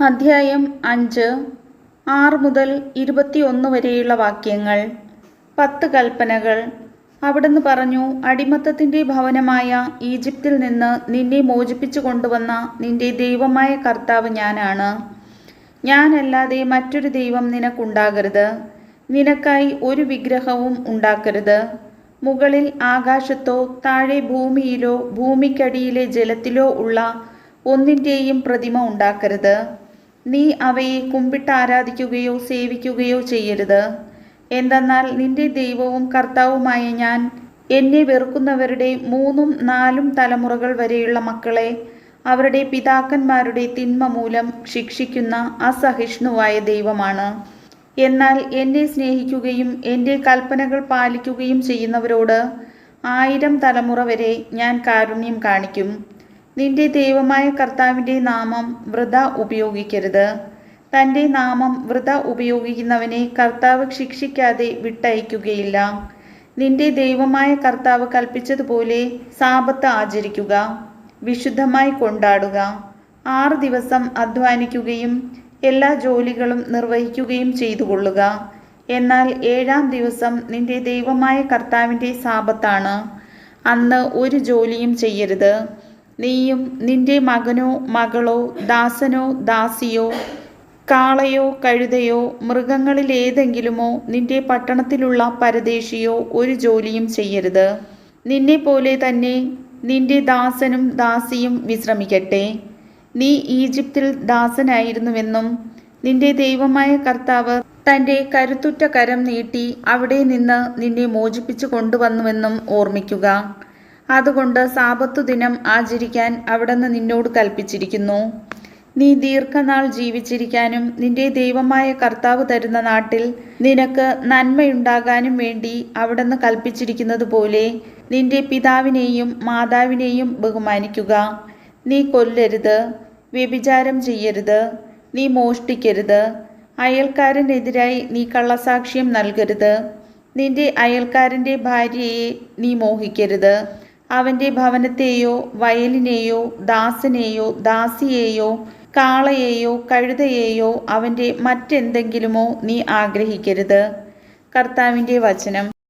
അധ്യായം 5 6 മുതൽ 21 വരെയുള്ള വാക്യങ്ങൾ. 10 കൽപ്പനകൾ. അവിടുന്ന് പറഞ്ഞു, അടിമത്തത്തിൻ്റെ ഭവനമായ ഈജിപ്തിൽ നിന്ന് നിന്നെ മോചിപ്പിച്ചു കൊണ്ടുവന്ന നിന്റെ ദൈവമായ കർത്താവ് ഞാനാണ്. ഞാനല്ലാതെ മറ്റൊരു ദൈവം നിനക്കുണ്ടാകരുത്. നിനക്കായി ഒരു വിഗ്രഹവും ഉണ്ടാക്കരുത്. മുകളിൽ ആകാശത്തോ താഴെ ഭൂമിയിലോ ഭൂമിക്കടിയിലെ ജലത്തിലോ ഉള്ള ഒന്നിൻ്റെയും പ്രതിമ ഉണ്ടാക്കരുത്. നീ അവയെ കുമ്പിട്ട് ആരാധിക്കുകയോ സേവിക്കുകയോ ചെയ്യരുത്. എന്തെന്നാൽ നിന്റെ ദൈവവും കർത്താവുമായ ഞാൻ എന്നെ വെറുക്കുന്നവരുടെ 3 4 തലമുറകൾ വരെയുള്ള മക്കളെ അവരുടെ പിതാക്കന്മാരുടെ തിന്മ മൂലം ശിക്ഷിക്കുന്ന അസഹിഷ്ണുവായ ദൈവമാണ്. എന്നാൽ എന്നെ സ്നേഹിക്കുകയും എൻ്റെ കൽപ്പനകൾ പാലിക്കുകയും ചെയ്യുന്നവരോട് 1000 തലമുറ വരെ ഞാൻ കാരുണ്യം കാണിക്കും. നിന്റെ ദൈവമായ കർത്താവിൻ്റെ നാമം വൃഥാ ഉപയോഗിക്കരുത്. തൻ്റെ നാമം വൃഥാ ഉപയോഗിക്കുന്നവനെ കർത്താവ് ശിക്ഷിക്കാതെ വിട്ടയക്കുകയില്ല. നിന്റെ ദൈവമായ കർത്താവ് കൽപ്പിച്ചതുപോലെ സാബത്ത് ആചരിക്കുക, വിശുദ്ധമായി കൊണ്ടാടുക. 6 ദിവസം അധ്വാനിക്കുകയും എല്ലാ ജോലികളും നിർവഹിക്കുകയും ചെയ്തുകൊള്ളുക. എന്നാൽ 7-ാം ദിവസം നിന്റെ ദൈവമായ കർത്താവിൻ്റെ സാബത്താണ്. അന്ന് ഒരു ജോലിയും ചെയ്യരുത്. നീയും നിന്റെ മകനോ മകളോ ദാസനോ ദാസിയോ കാളയോ കഴുതയോ മൃഗങ്ങളിലേതെങ്കിലുമോ നിന്റെ പട്ടണത്തിലുള്ള പരദേശിയോ ഒരു ജോലിയും ചെയ്യരുത്. നിന്നെപ്പോലെ തന്നെ നിന്റെ ദാസനും ദാസിയും വിശ്രമിക്കട്ടെ. നീ ഈജിപ്തിൽ ദാസനായിരുന്നുവെന്നും നിന്റെ ദൈവമായ കർത്താവ് തൻ്റെ കരുത്തുറ്റ കരം നീട്ടി അവിടെ നിന്ന് നിന്നെ മോചിപ്പിച്ചു കൊണ്ടുവന്നുവെന്നും ഓർമ്മിക്കുക. അതുകൊണ്ട് സാബത്തു ദിനം ആചരിക്കാൻ അവിടുന്ന് നിന്നോട് കൽപ്പിച്ചിരിക്കുന്നു. നീ ദീർഘനാൾ ജീവിച്ചിരിക്കാനും നിന്റെ ദൈവമായ കർത്താവ് തരുന്ന നാട്ടിൽ നിനക്ക് നന്മയുണ്ടാകാനും വേണ്ടി അവിടുന്ന് കൽപ്പിച്ചിരിക്കുന്നത് പോലെ നിന്റെ പിതാവിനെയും മാതാവിനെയും ബഹുമാനിക്കുക. നീ കൊല്ലരുത്, വ്യഭിചാരം ചെയ്യരുത്, നീ മോഷ്ടിക്കരുത്, അയൽക്കാരനെതിരായി നീ കള്ളസാക്ഷ്യം നൽകരുത്, നിന്റെ അയൽക്കാരൻ്റെ ഭാര്യയെ നീ മോഹിക്കരുത്. അവൻ്റെ ഭവനത്തെയോ വയലിനെയോ ദാസനെയോ ദാസിയെയോ കാളയെയോ കഴുതയെയോ അവൻ്റെ മറ്റെന്തെങ്കിലുമോ നീ ആഗ്രഹിക്കരുത്. കർത്താവിൻ്റെ വചനം.